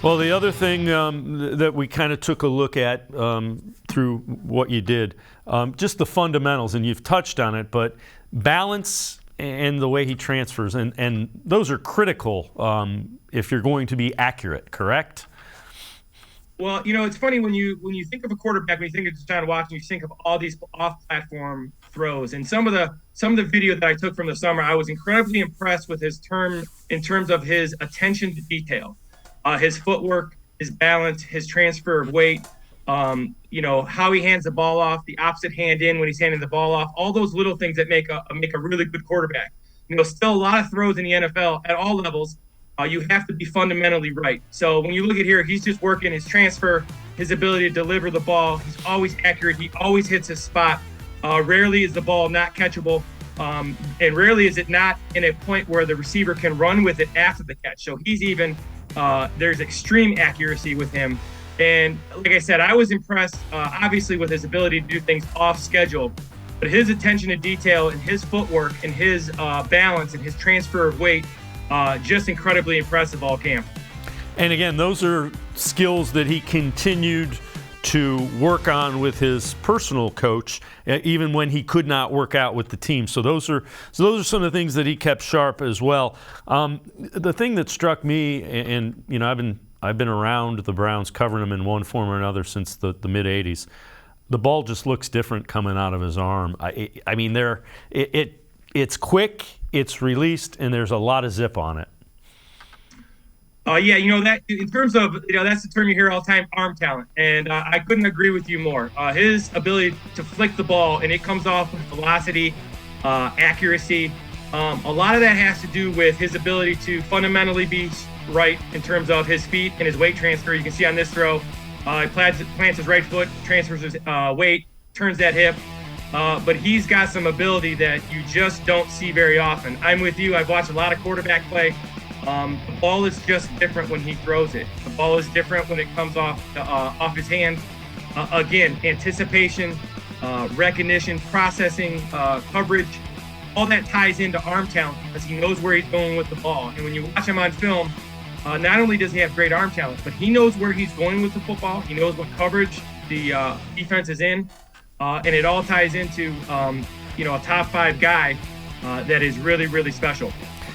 Well, the other thing that we kind of took a look at through what you did, just the fundamentals, and you've touched on it, but balance and the way he transfers, and those are critical if you're going to be accurate, correct? Well, it's funny when you think of a quarterback, when you think of Deshaun Watson, you think of all these off-platform throws. And some of the video that I took from the summer, I was incredibly impressed with his in terms of his attention to detail, his footwork, his balance, his transfer of weight, how he hands the ball off, the opposite hand in when he's handing the ball off, all those little things that make a really good quarterback. Still a lot of throws in the NFL at all levels. You have to be fundamentally right. So when you look at here, he's just working his transfer, his ability to deliver the ball. He's always accurate. He always hits his spot. Rarely is the ball not catchable. And rarely is it not in a point where the receiver can run with it after the catch. So he's there's extreme accuracy with him. And like I said, I was impressed, obviously, with his ability to do things off schedule. But his attention to detail and his footwork and his balance and his transfer of weight, just incredibly impressive all camp. And again, those are skills that he continued to work on with his personal coach, even when he could not work out with the team. So those are some of the things that he kept sharp as well. The thing that struck me, and I've been around the Browns covering them in one form or another since the mid '80s. The ball just looks different coming out of his arm. It's quick, it's released, and there's a lot of zip on it. That in terms of, that's the term you hear all the time, arm talent. And I couldn't agree with you more. His ability to flick the ball, and it comes off with velocity, accuracy. A lot of that has to do with his ability to fundamentally be right in terms of his feet and his weight transfer. You can see on this throw, he plants his right foot, transfers his weight, turns that hip. But he's got some ability that you just don't see very often. I'm with you. I've watched a lot of quarterback play. The ball is just different when he throws it. The ball is different when it comes off his hand. Again, anticipation, recognition, processing, coverage, all that ties into arm talent because he knows where he's going with the ball. And when you watch him on film, not only does he have great arm talent, but he knows where he's going with the football. He knows what coverage the defense is in. And it all ties into, a top 5 guy that is really, really special.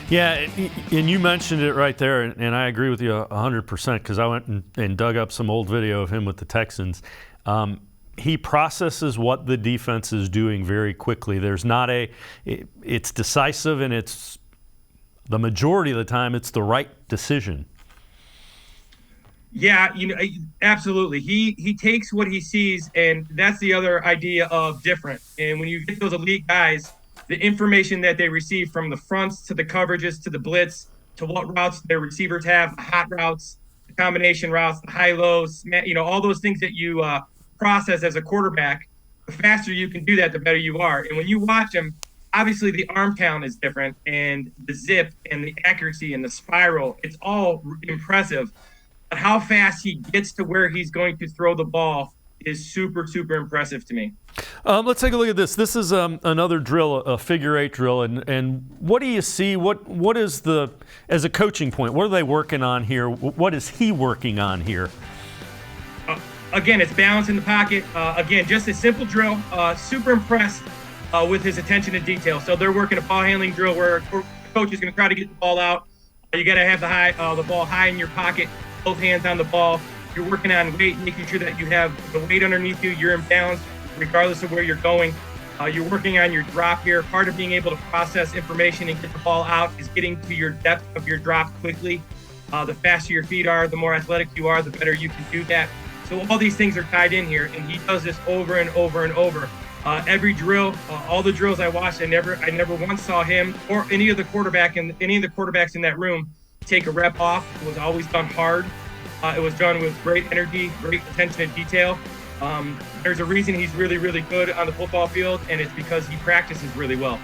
Yeah, and you mentioned it right there, and I agree with you 100% because I went and dug up some old video of him with the Texans. He processes what the defense is doing very quickly. There's not it's decisive, and it's the majority of the time it's the right decision. Yeah, absolutely. He takes what he sees, and that's the other idea of different. And when you get those elite guys, the information that they receive from the fronts to the coverages to the blitz to what routes their receivers have, the hot routes, the combination routes, the high-lows, all those things that you process as a quarterback, the faster you can do that, the better you are. And when you watch them, obviously the arm talent is different, and the zip and the accuracy and the spiral, it's all impressive. But how fast he gets to where he's going to throw the ball is super, super impressive to me. Let's take a look at this. This is another drill, a figure 8 drill. And what do you see? What is as a coaching point, what are they working on here? What is he working on here? Again, it's balance in the pocket. Again, just a simple drill. Super impressed with his attention to detail. So they're working a ball handling drill where the coach is going to try to get the ball out. You got to have the ball high in your pocket, both hands on the ball. You're working on weight, making sure that you have the weight underneath you. You're in balance, regardless of where you're going. You're working on your drop here. Part of being able to process information and get the ball out is getting to your depth of your drop quickly. The faster your feet are, the more athletic you are, the better you can do that. So all these things are tied in here, and he does this over and over and over. Every drill, all the drills I watched, I never once saw him or any of the quarterbacks in that room take a rep off. It was always done hard. It was done with great energy, great attention to detail. There's a reason he's really, really good on the football field, and it's because he practices really well.